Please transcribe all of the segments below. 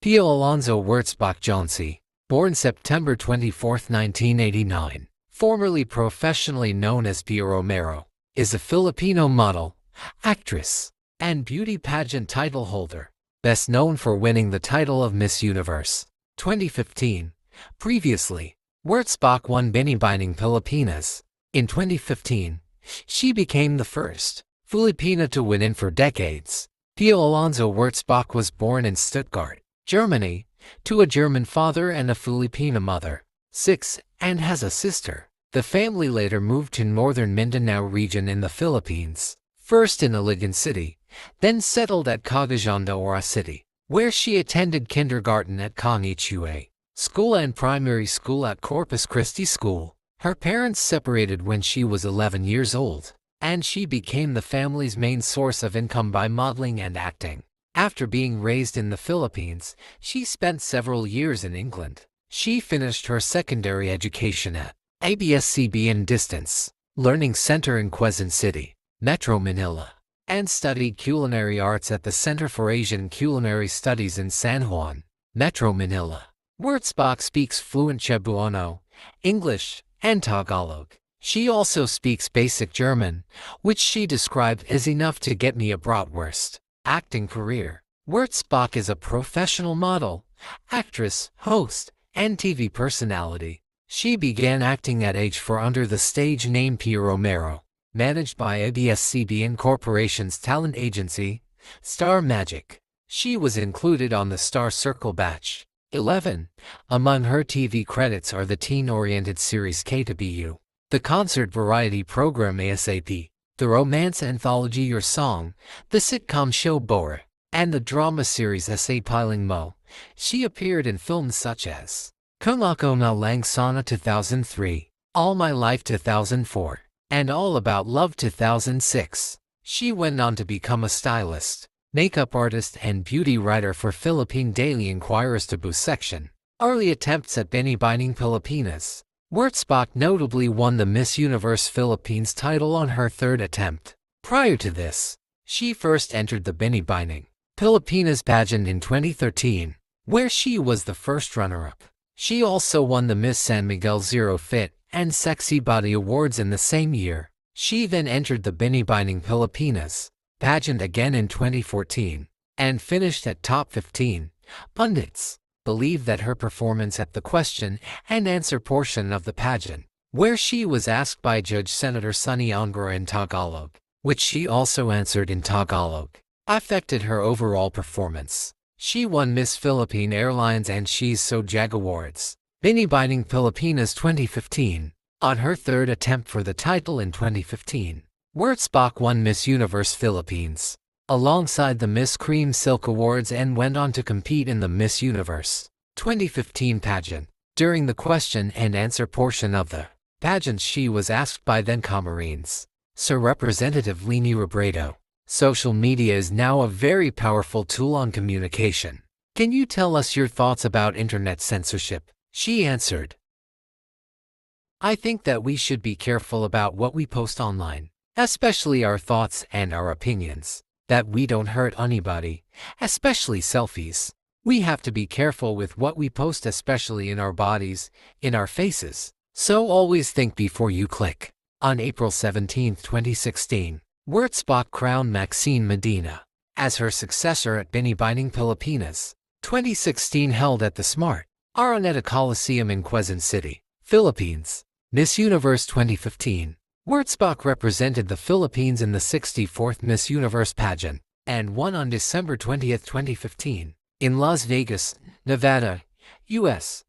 Pio Alonzo Wurtzbach Jonesy, born September 24, 1989, formerly professionally known as Pio Romero, is a Filipino model, actress, and beauty pageant title holder, best known for winning the title of Miss Universe 2015. Previously, Wurtzbach won Binibining Pilipinas. In 2015, she became the first Filipina to win in for decades. Pio Alonzo Wurtzbach was born in Stuttgart, Germany, to a German father and a Filipina mother, 6, and has a sister. The family later moved to northern Mindanao region in the Philippines, first in Iligan City, then settled at Cagayan de Oro City, where she attended kindergarten at Congichue School and primary school at Corpus Christi School. Her parents separated when she was 11 years old, and she became the family's main source of income by modeling and acting. After being raised in the Philippines, she spent several years in England. She finished her secondary education at ABS-CBN Distance Learning Center in Quezon City, Metro Manila, and studied culinary arts at the Center for Asian Culinary Studies in San Juan, Metro Manila. Wurtzbach speaks fluent Cebuano, English, and Tagalog. She also speaks basic German, which she described as enough to get me a bratwurst. Acting career. Wurtzbach is a professional model, actress, host, and TV personality. She began acting at age 4 under the stage name Pio Romero, managed by ABS-CBN Corporation's talent agency, Star Magic. She was included on the Star Circle batch 11. Among her TV credits are the teen-oriented series K2BU, the concert variety program ASAP, the romance anthology Your Song, the sitcom show Bora, and the drama series Sa Piling Mo. She appeared in films such as Kung Ako Na Lang Sana 2003, All My Life 2004, and All About Love 2006. She went on to become a stylist, makeup artist, and beauty writer for Philippine Daily Inquirer's Taboo section. Early attempts at Binibining Pilipinas. Wurtzbach notably won the Miss Universe Philippines title on her third attempt. Prior to this, she first entered the Binibining Pilipinas pageant in 2013, where she was the first runner-up. She also won the Miss San Miguel Zero Fit and Sexy Body Awards in the same year. She then entered the Binibining Pilipinas pageant again in 2014 and finished at top 15. Pundits believe that her performance at the question and answer portion of the pageant, where she was asked by Judge Senator Sonny Ongara in Tagalog, which she also answered in Tagalog, affected her overall performance. She won Miss Philippine Airlines and She's So Jag Awards, Binibining Pilipinas 2015, on her third attempt for the title in 2015. Wurtzbach won Miss Universe Philippines alongside the Miss Cream Silk Awards and went on to compete in the Miss Universe 2015 pageant. During the question and answer portion of the pageant, she was asked by then Camarines Sir Representative Leni Robredo, "Social media is now a very powerful tool on communication. Can you tell us your thoughts about internet censorship?" She answered, "I think that we should be careful about what we post online, especially our thoughts and our opinions, that we don't hurt anybody, especially selfies. We have to be careful with what we post, especially in our bodies, in our faces. So always think before you click." On April 17, 2016, Wurtzbach crowned Maxine Medina as her successor at Binibining Pilipinas 2016, held at the Smart Araneta Coliseum in Quezon City, Philippines. Miss Universe 2015. Wurtzbach represented the Philippines in the 64th Miss Universe pageant and won on December 20, 2015, in Las Vegas, Nevada, U.S.,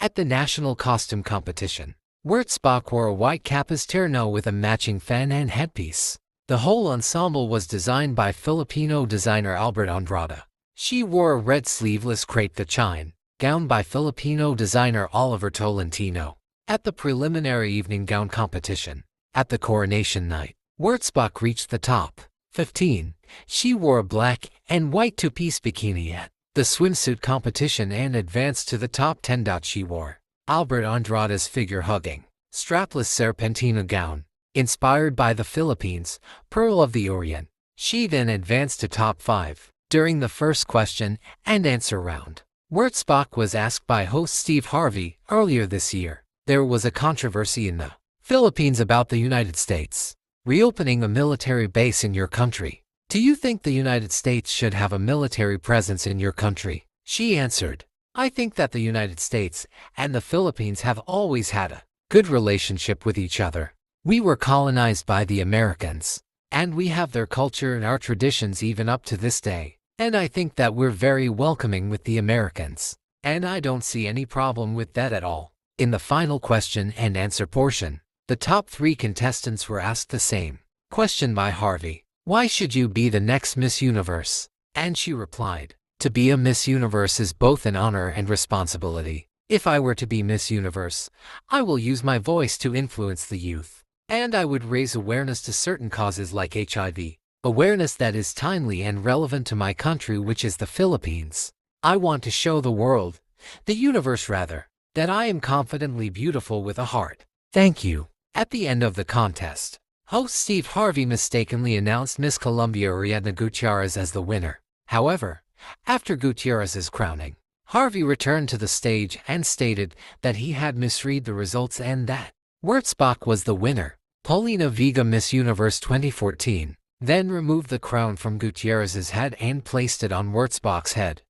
at the National Costume Competition. Wurtzbach wore a white capas terno with a matching fan and headpiece. The whole ensemble was designed by Filipino designer Albert Andrade. She wore a red sleeveless crepe de chine gown by Filipino designer Oliver Tolentino. At the preliminary evening gown competition, at the coronation night, Wurtzbach reached the top 15. She wore a black and white two-piece bikini at the swimsuit competition and advanced to the top 10. She wore Albert Andrade's figure-hugging, strapless serpentina gown, inspired by the Philippines, Pearl of the Orient. She then advanced to top 5. During the first question and answer round, Wurtzbach was asked by host Steve Harvey earlier this year. There was a controversy in the Philippines about the United States reopening a military base in your country. Do you think the United States should have a military presence in your country? She answered, I think that the United States and the Philippines have always had a good relationship with each other. We were colonized by the Americans, and we have their culture and our traditions even up to this day. And I think that we're very welcoming with the Americans, and I don't see any problem with that at all. In the final question and answer portion, the top 3 contestants were asked the same question by Harvey. Why should you be the next Miss Universe? And she replied, to be a Miss Universe is both an honor and responsibility. If I were to be Miss Universe, I will use my voice to influence the youth, and I would raise awareness to certain causes like HIV, awareness that is timely and relevant to my country, which is the Philippines. I want to show the world, the universe rather, that I am confidently beautiful with a heart. Thank you. At the end of the contest, host Steve Harvey mistakenly announced Miss Colombia Ariadna Gutierrez as the winner. However, after Gutierrez's crowning, Harvey returned to the stage and stated that he had misread the results and that Wurtzbach was the winner. Paulina Vega, Miss Universe 2014, then removed the crown from Gutierrez's head and placed it on Wurtzbach's head.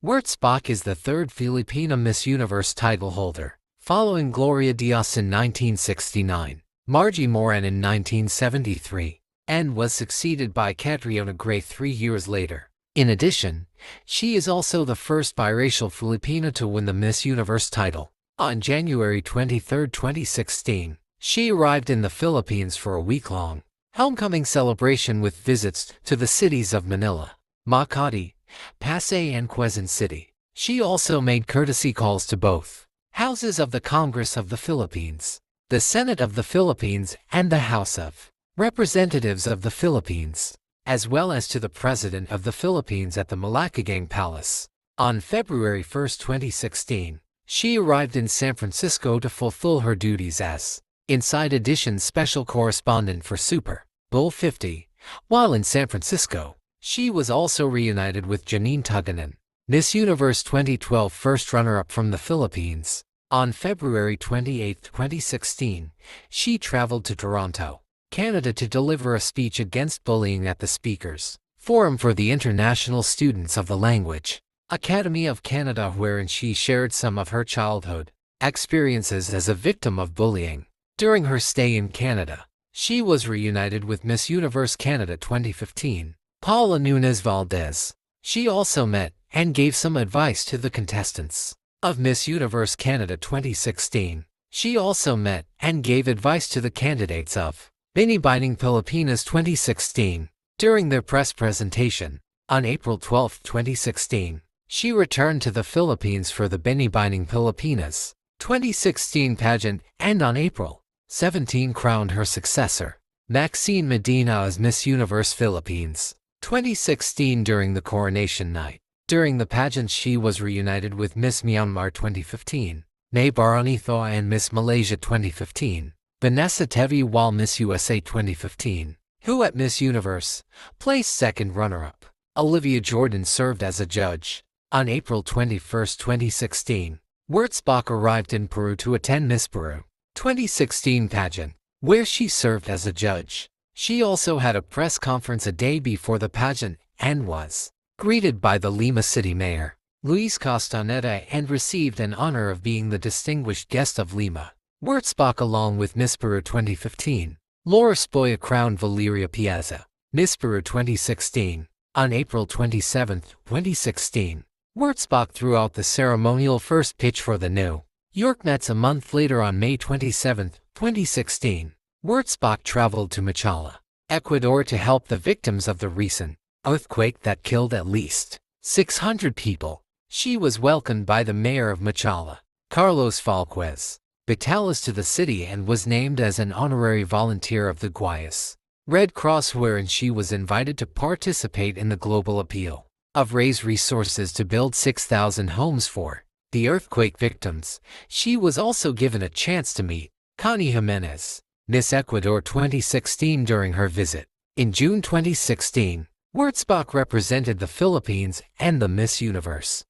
Wurtzbach is the 3rd Filipina Miss Universe title holder, following Gloria Diaz in 1969, Margie Moran in 1973, and was succeeded by Catriona Gray 3 years later. In addition, she is also the first biracial Filipina to win the Miss Universe title. On January 23, 2016, she arrived in the Philippines for a week-long homecoming celebration with visits to the cities of Manila, Makati, Pasay and Quezon City. She also made courtesy calls to both houses of the Congress of the Philippines, the Senate of the Philippines, and the House of Representatives of the Philippines, as well as to the President of the Philippines at the Malacagang Palace. On February 1, 2016, she arrived in San Francisco to fulfill her duties as Inside Edition special correspondent for Super Bowl 50. While in San Francisco, she was also reunited with Janine Tuganan, Miss Universe 2012 first runner-up from the Philippines. On February 28, 2016, she traveled to Toronto, Canada to deliver a speech against bullying at the Speakers Forum for the International Students of the Language Academy of Canada, wherein she shared some of her childhood experiences as a victim of bullying. During her stay in Canada, she was reunited with Miss Universe Canada 2015, Paula Nunez Valdez. She also met and gave some advice to the contestants of Miss Universe Canada 2016. She also met and gave advice to the candidates of Binibining Pilipinas 2016. During their press presentation, on April 12, 2016, she returned to the Philippines for the Binibining Pilipinas 2016 pageant and on April 17 crowned her successor, Maxine Medina, as Miss Universe Philippines 2016 during the coronation night. During the pageant, she was reunited with Miss Myanmar 2015, Nay Baronito, and Miss Malaysia 2015, Vanessa Tevi, while Miss USA 2015, who at Miss Universe placed second runner-up, Olivia Jordan, served as a judge. On April 21, 2016, Wurtzbach arrived in Peru to attend Miss Peru 2016 pageant, where she served as a judge. She also had a press conference a day before the pageant and was greeted by the Lima City Mayor, Luis Castaneda, and received an honor of being the distinguished guest of Lima. Wurtzbach, along with Miss Peru 2015, Laura Spoya, crowned Valeria Piazza, Miss Peru 2016. On April 27, 2016, Wurtzbach threw out the ceremonial first pitch for the New York Mets. A month later, on May 27, 2016, Wurtzbach traveled to Machala, Ecuador to help the victims of the recent earthquake that killed at least 600 people. She was welcomed by the mayor of Machala, Carlos Falquez Vitalis, to the city and was named as an honorary volunteer of the Guayas Red Cross, wherein she was invited to participate in the global appeal of raise resources to build 6,000 homes for the earthquake victims. She was also given a chance to meet Connie Jimenez, Miss Ecuador 2016, during her visit. In June 2016, Wurtzbach represented the Philippines and the Miss Universe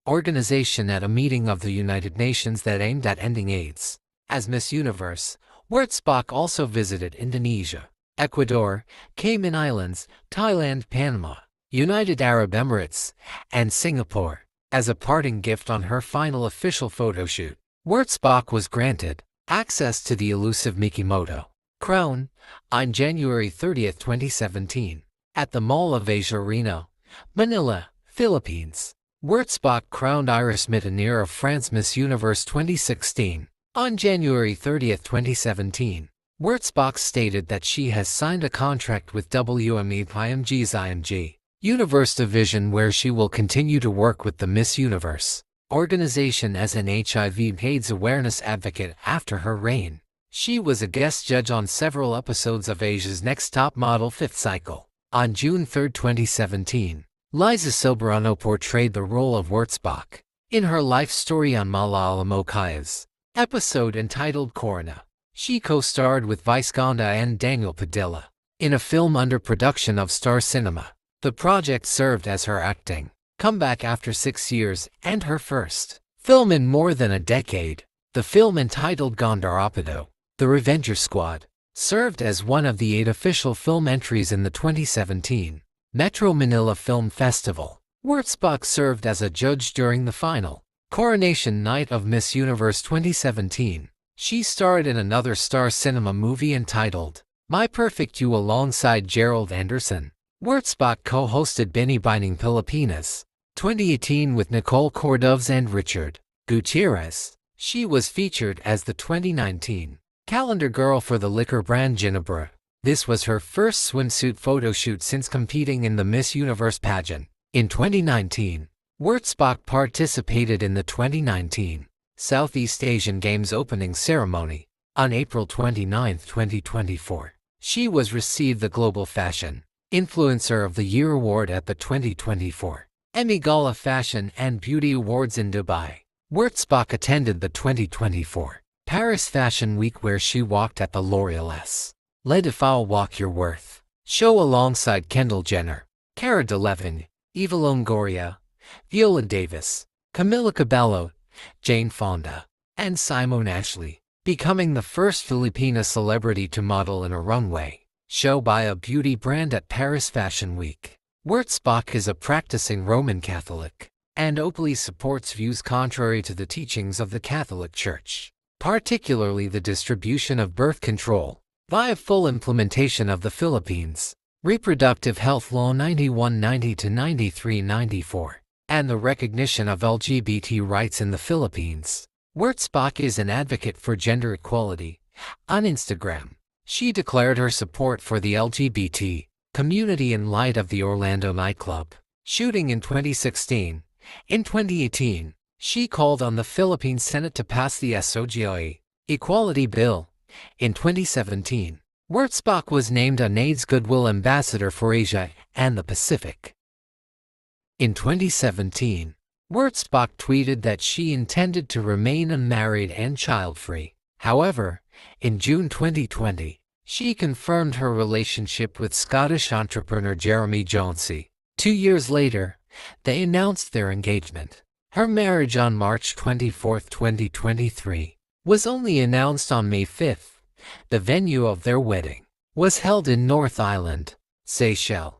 organization at a meeting of the United Nations that aimed at ending AIDS. As Miss Universe, Wurtzbach also visited Indonesia, Ecuador, Cayman Islands, Thailand, Panama, United Arab Emirates, and Singapore. As a parting gift on her final official photo shoot, Wurtzbach was granted access to the elusive Mikimoto crown on January 30, 2017, at the Mall of Asia Arena, Manila, Philippines. Wurtzbach crowned Iris Mittenir of France Miss Universe 2016. On January 30, 2017, Wurtzbach stated that she has signed a contract with WME-IMG's IMG Universe division where she will continue to work with the Miss Universe organization as an HIV/AIDS awareness advocate after her reign. She was a guest judge on several episodes of Asia's Next Top Model 5th cycle. On June 3, 2017, Liza Soberano portrayed the role of Wurtzbach in her life story on Malala Kaya's episode entitled Corona. She co-starred with Vice Ganda and Daniel Padilla in a film under production of Star Cinema. The project served as her acting comeback after 6 years and her first film in more than a decade. The film entitled Gondarapido, The Revenger Squad, served as one of the 8 official film entries in the 2017 Metro Manila Film Festival. Wurtzbach served as a judge during the final coronation night of Miss Universe 2017. She starred in another Star Cinema movie entitled My Perfect You alongside Gerald Anderson. Wurtzbach co-hosted Binibining Pilipinas 2018 with Nicole Cordovez and Richard Gutierrez. She was featured as the 2019 calendar girl for the liquor brand Ginebra. This was her first swimsuit photo shoot since competing in the Miss Universe pageant. In 2019, Wurtzbach participated in the 2019 Southeast Asian Games opening ceremony. On April 29, 2024, she was received the Global Fashion Influencer of the Year award at the 2024 Emmy Gala Fashion and Beauty Awards in Dubai. Wurtzbach attended the 2024 Paris Fashion Week where she walked at the L'Oréal's Les Défauts Walk Your Worth show alongside Kendall Jenner, Cara Delevingne, Eva Longoria, Viola Davis, Camila Cabello, Jane Fonda, and Simone Ashley, becoming the first Filipina celebrity to model in a runway show by a beauty brand at Paris Fashion Week. Wurtzbach is a practicing Roman Catholic and openly supports views contrary to the teachings of the Catholic Church, particularly the distribution of birth control via full implementation of the Philippines Reproductive Health Law 9190 to 9394, and the recognition of LGBT rights in the Philippines. Wurtzbach is an advocate for gender equality. On Instagram, she declared her support for the LGBT community in light of the Orlando nightclub shooting in 2016. In 2018, she called on the Philippine Senate to pass the SOGIE Equality Bill. In 2017, Wurtzbach was named an AIDS Goodwill Ambassador for Asia and the Pacific. In 2017, Wurtzbach tweeted that she intended to remain unmarried and child-free. However, in June 2020, she confirmed her relationship with Scottish entrepreneur Jeremy Jonesy. 2 years later, they announced their engagement. Her marriage on March 24, 2023, was only announced on May 5. The venue of their wedding was held in North Island, Seychelles.